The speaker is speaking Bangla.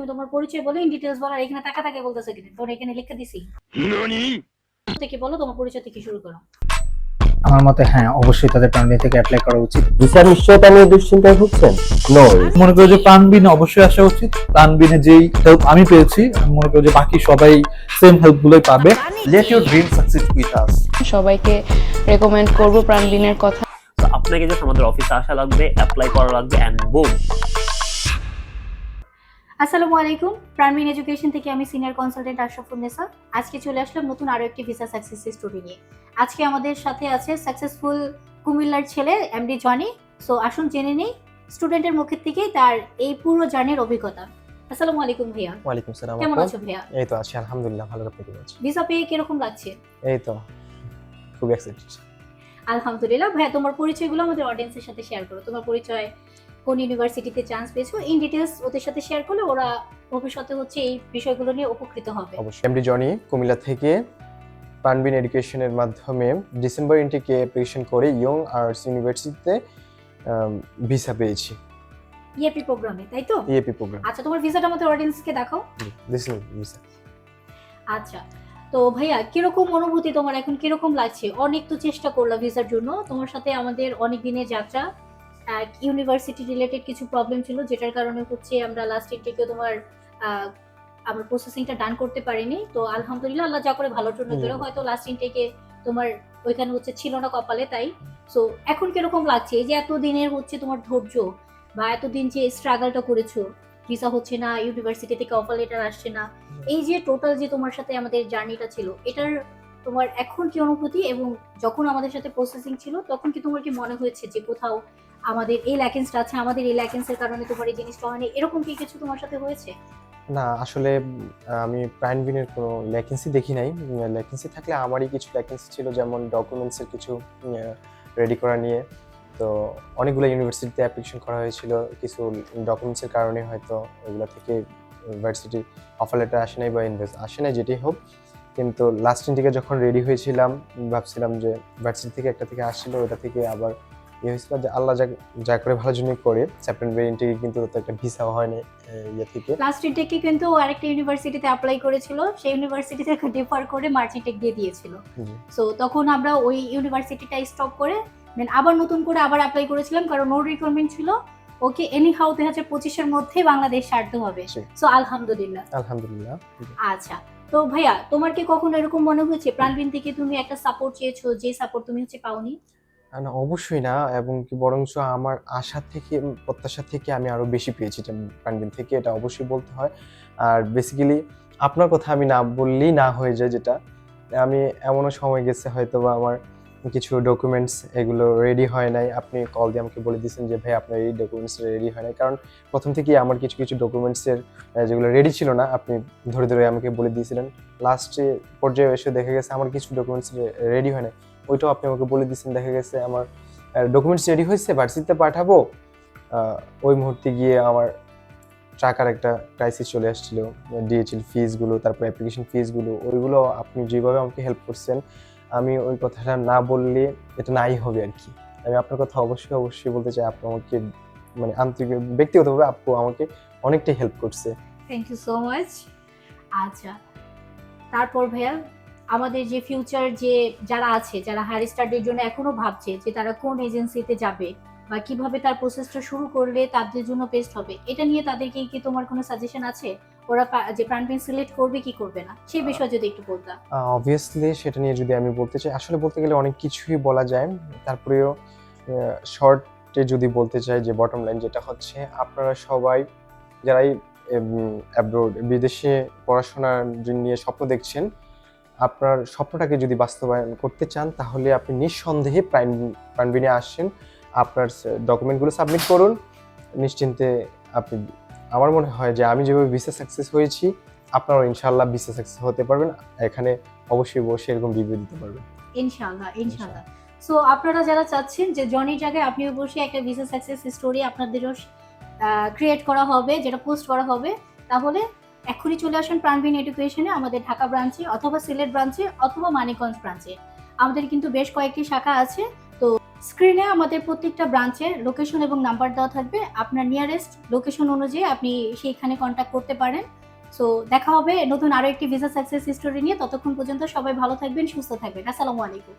তোমার পরিচয় বলো, ইন ডিটেইলস বলো। আর এখানে টাকা টাকা বলতেছো কি? তোর এখানে লিখে দিছি। থেকে বলো, তোমার পরিচয় থেকে শুরু করো। আমার মতে হ্যাঁ, অবশ্যই তাদের প্রাণবিন থেকে অ্যাপ্লাই করা উচিত। ভিসার নিশ্চয়তা নিয়ে দুশ্চিন্তায় ভুগছেন? নো। মনে করি যে প্রাণবিনে অবশ্যই আসা উচিত। প্রাণবিনে যেই হেল্প আমি পেয়েছি, আমি মনে করি যে বাকি সবাই সেম হেল্প গুলোই পাবে। Let your dream succeed with us. সবাইকে রেকমেন্ড করব প্রাণবিনের কথা। তো আপনাকে জাস্ট আমাদের অফিসে আসা লাগবে, অ্যাপ্লাই করা লাগবে, এন্ড বুম। আসসালামু আলাইকুম, প্রাণবিন এডুকেশন থেকে আমি সিনিয়র কনসালটেন্ট আশরাফুন্নেসা। আজকে চলে আসলাম নতুন আরো একটি ভিসা সাকসেস স্টোরি নিয়ে। আজকে আমাদের সাথে আছে সাকসেসফুল কুমিল্লার ছেলে এমডি জনি। সো আসুন জেনে নেই স্টুডেন্টের মুখের থেকে তার এই পুরো জার্নির অভিজ্ঞতা। আসসালামু আলাইকুম ভাইয়া। ওয়ালাইকুম সালাম। কেমন আছো ভাইয়া? এই তো আছি আলহামদুলিল্লাহ, ভালো। আপনি কেমন আছেন? ভিসা পেয়ে কিরকম লাগছে? এই তো খুব এক্সাইটেড। আলহামদুলিল্লাহ। ভাইয়া, তোমার পরিচয়গুলো আমাদের অডিয়েন্সের সাথে শেয়ার করো। তোমার পরিচয়, কোন ইউনিভার্সিটিতে চান্স পেয়েছো, ইন ডিটেইলস ওদের সাথে শেয়ার করলে ওরা ভবিষ্যতে হচ্ছে এই বিষয়গুলো নিয়ে উপকৃত হবে। অবশ্যই। এমডি জনি, কুমিল্লা থেকে প্রাণবিন এডুকেশনের মাধ্যমে ডিসেম্বর ইনটেকে অ্যাপ্লিকেশন করে ইয়ং আর্টস ইউনিভার্সিটিতে ভিসা পেয়েছি। ইএপি প্রোগ্রামে, তাই তো? EAP programme. আচ্ছা, তোমার ভিসাটা আমাদের অডিয়েন্সকে দেখাও। This is visa. আচ্ছা, তো ভাইয়া কিরকম অনুভূতি তোমার এখন, কিরকম লাগছে? অনেক তো চেষ্টা করলাম ভিসার জন্য, তোমার সাথে আমাদের অনেক দিনের যাত্রা। ইউনিভার্সিটি রিলেটেড কিছু প্রবলেম ছিল, যেটার কারণে হচ্ছে আমরা লাস্ট ইনটেকে তোমার আমরা প্রসেসিংটা ডান করতে পারিনি। তো আলহামদুলিল্লাহ, আল্লাহ যা করে ভালোর জন্য করে, হয়তো লাস্ট ইনটেকে তোমার ওইখানে হচ্ছে ছিল না কপালে, তাই। সো এখন কিরকম লাগছে এই যে এত দিনের হচ্ছে তোমার ধৈর্য, বা এতদিন যে স্ট্রাগলটা করেছো, ভিসা হচ্ছে না, ইউনিভার্সিটি থেকে অফার লেটার আসছে না, এই যে টোটাল যে তোমার সাথে আমাদের জার্নিটা ছিল, এটার তোমার এখন কি অনুভূতি? এবং যখন আমাদের সাথে প্রসেসিং ছিল তখন কি তোমার কি মনে হয়েছে যে কোথাও আমাদের এই ল্যাকেন্সটা আছে, আমাদের এই ল্যাকেন্সের কারণে তোমার এই জিনিসটা হয়নি, এরকম কি কিছু তোমার সাথে হয়েছে? না, আসলে আমি প্রাণবিনের কোনো ল্যাকেন্সি দেখি নাই। ল্যাকেন্সি থাকলে আমারই কিছু ল্যাকেন্সি ছিল, যেমন ডকুমেন্টসের কিছু রেডি করা নিয়ে। তো অনেকগুলো ইউনিভার্সিটিতে অ্যাপ্লিকেশন করা হয়েছিল, কিছু ডকুমেন্টসের কারণে হয়তো ওগুলো থেকে ইউনিভার্সিটির অফার লেটার আসে নাই বা ইনভেস্ট আসে নাই, যেটি হোক। কিন্তু লাস্ট ইনটেকে যখন রেডি হয়েছিলাম, ভাবছিলাম যে ভার্সিটি থেকে একটা থেকে আসছিল, ওটা থেকে আবার ইয়ে হয়েছিল যে আল্লাহ যা করে ভালো জন্যই করে। সেপ্টেম্বর ইনটেকে কিন্তু তো একটা ভিসাও হয় না ইয়ে থেকে। লাস্ট ইনটেকে কিন্তু আরেকটা ইউনিভার্সিটিতে অ্যাপ্লাই করেছিল, সেই ইউনিভার্সিটি থেকে ডিফার করে মার্চ ইনটেক দিয়ে দিয়েছিল। সো তখন আমরা ওই ইউনিভার্সিটিটা স্টপ করে দেন আবার নতুন করে আবার অ্যাপ্লাই করেছিলাম, কারণ নো রিকোয়ারমেন্ট ছিল ওকে এনি হাউ 2025 মধ্যে বাংলাদেশ ছাড়তে হবে। সো আলহামদুলিল্লাহ। আলহামদুলিল্লাহ। আচ্ছা, তো ভাইয়া তোমার কি কখনো এরকম মনে হয়েছে প্রাণবিন থেকে তুমি একটা সাপোর্ট চেয়েছো, যে সাপোর্ট তুমি হচ্ছে পাওনি? না, অবশ্যই না। এবং কি বরঞ্চ আমার আশা থেকে, প্রত্যাশা থেকে আমি আরো বেশি পেয়েছি প্রাণবিন থেকে, এটা অবশ্যই বলতে হয়। আর বেসিক্যালি আপনার কথা আমি না বললেই না হয়ে যায়, যেটা আমি এমনও সময় গেছে হয়তো বা আমার কিছু ডকুমেন্টস এগুলো রেডি হয় নাই। আপনি কল দিয়ে আমাকে বলে দিয়েছেন যে ভাই আপনার এই ডকুমেন্টস রেডি হয় নাই, কারণ প্রথম থেকেই আমার কিছু কিছু ডকুমেন্টসের যেগুলো রেডি ছিল না, আপনি ধরে ধরে আমাকে বলে দিয়েছিলেন। লাস্টে পর্যায়ে এসে দেখা গেছে আমার কিছু ডকুমেন্টস রেডি হয় নাই, ওইটাও আপনি আমাকে বলে দিয়েছেন। দেখা গেছে আমার ডকুমেন্টস রেডি হয়েছে, ভার্সিটিতে পাঠাবো, ওই মুহূর্তে গিয়ে আমার টাকার একটা ক্রাইসিস চলে আসছিল। ডিএইচএল ফিসগুলো, তারপর অ্যাপ্লিকেশন ফিসগুলো, ওইগুলো আপনি যেভাবে আমাকে হেল্প করছেন, আমি ওই কথাটা না বললে এটা নাই হবে আর কি। আমি আপনার কথা অবশ্যই বলতে চাই, আপনি আমাকে মানে আন্তরিক ব্যক্তিগতভাবে আপু আমাকে অনেকটাই হেল্প করছে। Thank you so much. আচ্ছা, তারপর ভাইয়া আমাদের যে ফিউচার যে যারা আছে, যারা হায়ার স্টাডির জন্য এখনো ভাবছে যে তারা কোন এজেন্সিতে যাবে বা কিভাবে তার প্রসেসটা শুরু করলে তাদের জন্য বেস্ট হবে, এটা নিয়ে তাদেরকে কি তোমার কোনো সাজেশন আছে? ওরা যে প্রাণবিন সিলেক্ট করবে কি করবে না, সেই বিষয়ে যদি একটু বলতা। অবভিয়াসলি সেটা নিয়ে যদি আমি বলতে চাই, আসলে বলতে গেলে অনেক কিছুই বলা যায়। তারপরেও শর্টে যদি বলতে চাই, যে বটম লাইন যেটা হচ্ছে, আপনারা সবাই যারাই অ্যাব্রোড বিদেশে পড়াশোনার নিয়ে স্বপ্ন দেখছেন, আপনার স্বপ্নটাকে যদি বাস্তবায়ন করতে চান, তাহলে আপনি নিঃসন্দেহে প্রাণবিনে আসেন, আপনার ডকুমেন্টগুলো সাবমিট করুন, নিশ্চিন্তে আপনি, আমার মনে হয় যে আমি যেভাবে ভিসা সাকসেস হয়েছি, আপনারাও ইনশাআল্লাহ ভিসা সাকসেস হতে পারবেন। এখানে অবশ্যই বসে এরকম রিভিউ দিতে পারবেন ইনশাআল্লাহ, ইনশাআল্লাহ। সো আপনারা যারা চাচ্ছেন যে জনির জায়গায় আপনিও বসে একটা ভিসা সাকসেস স্টোরি আপনাদেরও ক্রিয়েট করা হবে, যেটা পোস্ট করা হবে, তাহলে এখনই চলে আসুন প্রাণবিন এডুকেশনে, আমাদের ঢাকা ব্রাঞ্চে অথবা সিলেট ব্রাঞ্চে অথবা মানিকগঞ্জ ব্রাঞ্চে। আমাদের কিন্তু বেশ কয়েকটি শাখা আছে। তো স্ক্রিনে আমাদের প্রত্যেকটা ব্রাঞ্চের লোকেশন এবং নাম্বার দেওয়া থাকবে, আপনার নিয়ারেস্ট লোকেশন অনুযায়ী আপনি সেইখানে কন্ট্যাক্ট করতে পারেন। সো দেখা হবে নতুন আরো একটি ভিসা সাকসেস স্টোরি নিয়ে। ততক্ষণ পর্যন্ত সবাই ভালো থাকবেন, সুস্থ থাকবেন। আসসালামু আলাইকুম।